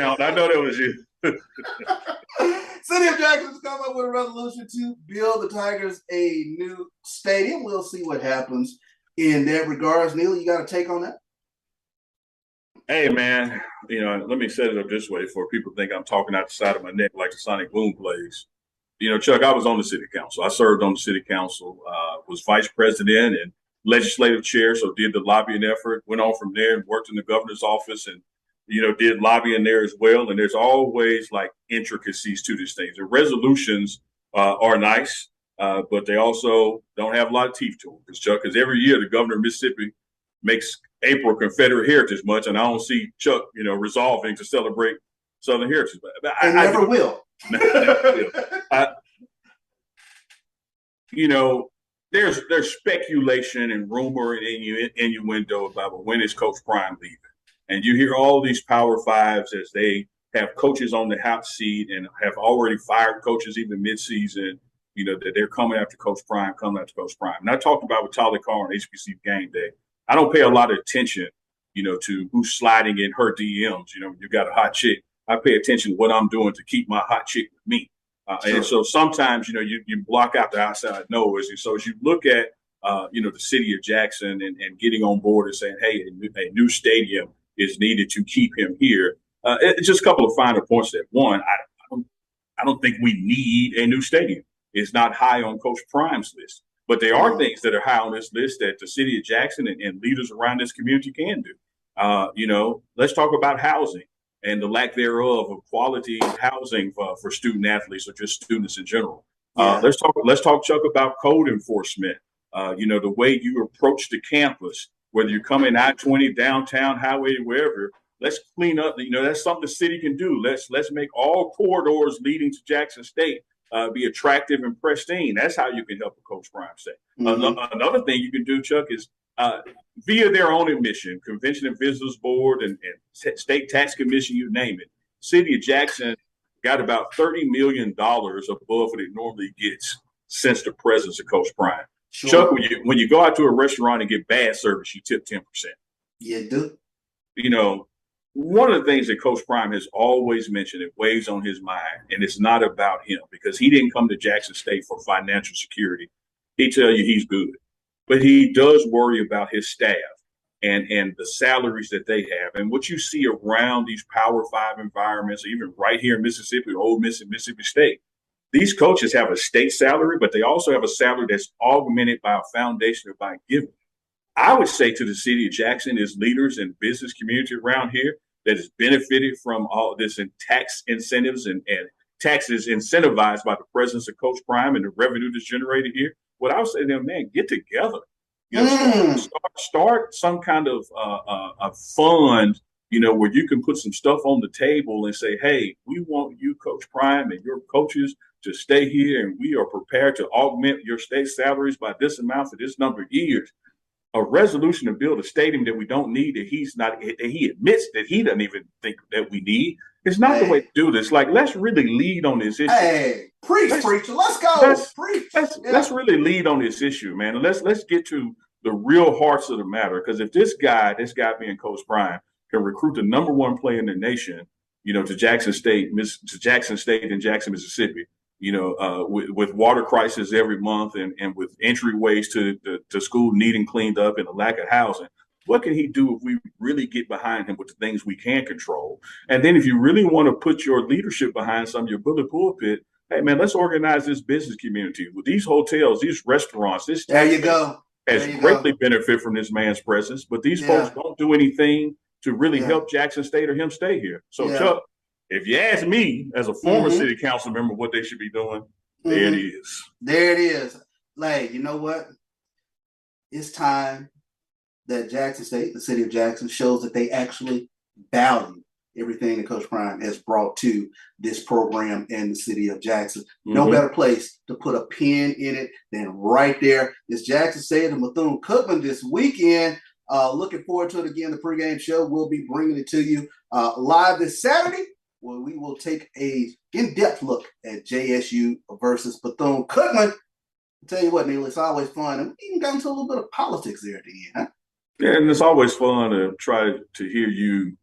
I know that was you. City of Jackson's come up with a resolution to build the Tigers a new stadium. We'll see what happens in that regards. Neil, you got a take on that? Hey, man, let me set it up this way for people think I'm talking out the side of my neck like the Sonic Boom plays. Chuck, I was on the city council. I served on the city council, was vice president and legislative chair, so did the lobbying effort, went on from there and worked in the governor's office and, did lobbying there as well. And there's always like intricacies to these things. The resolutions are nice, but they also don't have a lot of teeth to them. Because, Chuck, because every year the governor of Mississippi makes April Confederate Heritage Month, and I don't see Chuck, resolving to celebrate Southern Heritage. But I never will. There's speculation and rumor and innuendo about when is Coach Prime leaving, and you hear all these Power Fives as they have coaches on the hot seat and have already fired coaches even midseason. That they're coming after Coach Prime. And I talked about with Tyler Carr on HBC Game Day. I don't pay a lot of attention, to who's sliding in her DMs. You got a hot chick. I pay attention to what I'm doing to keep my hot chick with me. Sure. And so sometimes, you block out the outside noise. And so as you look at, the city of Jackson and getting on board and saying, hey, a new stadium is needed to keep him here. It's just a couple of finer points there. One, I don't think we need a new stadium. It's not high on Coach Prime's list. But there are things that are high on this list that the city of Jackson and leaders around this community can do. Let's talk about housing and the lack thereof of quality housing for student athletes or just students in general. Let's talk, Chuck, about code enforcement. The way you approach the campus, whether you're coming I-20 downtown, highway, wherever. Let's clean up. That's something the city can do. Let's make all corridors leading to Jackson State be attractive and pristine. That's how you can help a Coach Prime say. Another thing you can do, Chuck, is via their own admission, Convention and Visitors Board and State Tax Commission, you name it. City of Jackson got about $30 million above what it normally gets since the presence of Coach Prime. Sure. Chuck, when you go out to a restaurant and get bad service, you tip 10%. You do. One of the things that Coach Prime has always mentioned, it weighs on his mind, and it's not about him because he didn't come to Jackson State for financial security. He tell you he's good, but he does worry about his staff and the salaries that they have. And what you see around these Power Five environments, even right here in Mississippi, Ole Miss and Mississippi State, these coaches have a state salary, but they also have a salary that's augmented by a foundation by giving. I would say to the city of Jackson, as leaders and business community around here that has benefited from all this in tax incentives and taxes incentivized by the presence of Coach Prime and the revenue that's generated here. What I would say to them, man, get together. Start some kind of a fund, where you can put some stuff on the table and say, hey, we want you, Coach Prime, and your coaches to stay here, and we are prepared to augment your state salaries by this amount for this number of years. A resolution to build a stadium that we don't need, that he admits that he doesn't even think that we need. It's not the way to do this. Like, let's really lead on this issue. Hey, preacher. Let's go. Let's really lead on this issue, man. Let's get to the real hearts of the matter. Because if this guy being Coach Prime, can recruit the number one player in the nation, to Jackson State and Jackson, Mississippi, with water crisis every month and with entryways to school needing cleaned up and a lack of housing. What can he do if we really get behind him with the things we can control? And then if you really want to put your leadership behind some of your bullet pulpit, hey, man, let's organize this business community with these hotels, these restaurants. There you go. Has greatly benefit from this man's presence, but these folks don't do anything to really help Jackson State or him stay here. So, Chuck, if you ask me as a former city council member what they should be doing, there it is. There it is. Like, you know what? It's time that Jackson State, the city of Jackson, shows that they actually value everything that Coach Prime has brought to this program in the city of Jackson. No better place to put a pin in it than right there. It's Jackson State and Bethune-Cookman this weekend. Looking forward to it again. The pregame show will be bringing it to you live this Saturday, where we will take a in-depth look at JSU versus Bethune-Cookman. I'll tell you what, Neil, it's always fun. And we even got into a little bit of politics there at the end, huh? Yeah, and it's always fun to try to hear you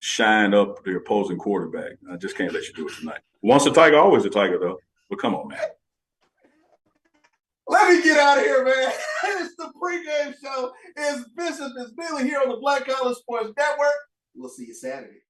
shine up the opposing quarterback. I just can't let you do it tonight. Once a Tiger, always a Tiger, though. But come on, man. Let me get out of here, man. It's the pregame show. It's Bishop. It's Billy here on the Black College Sports Network. We'll see you Saturday.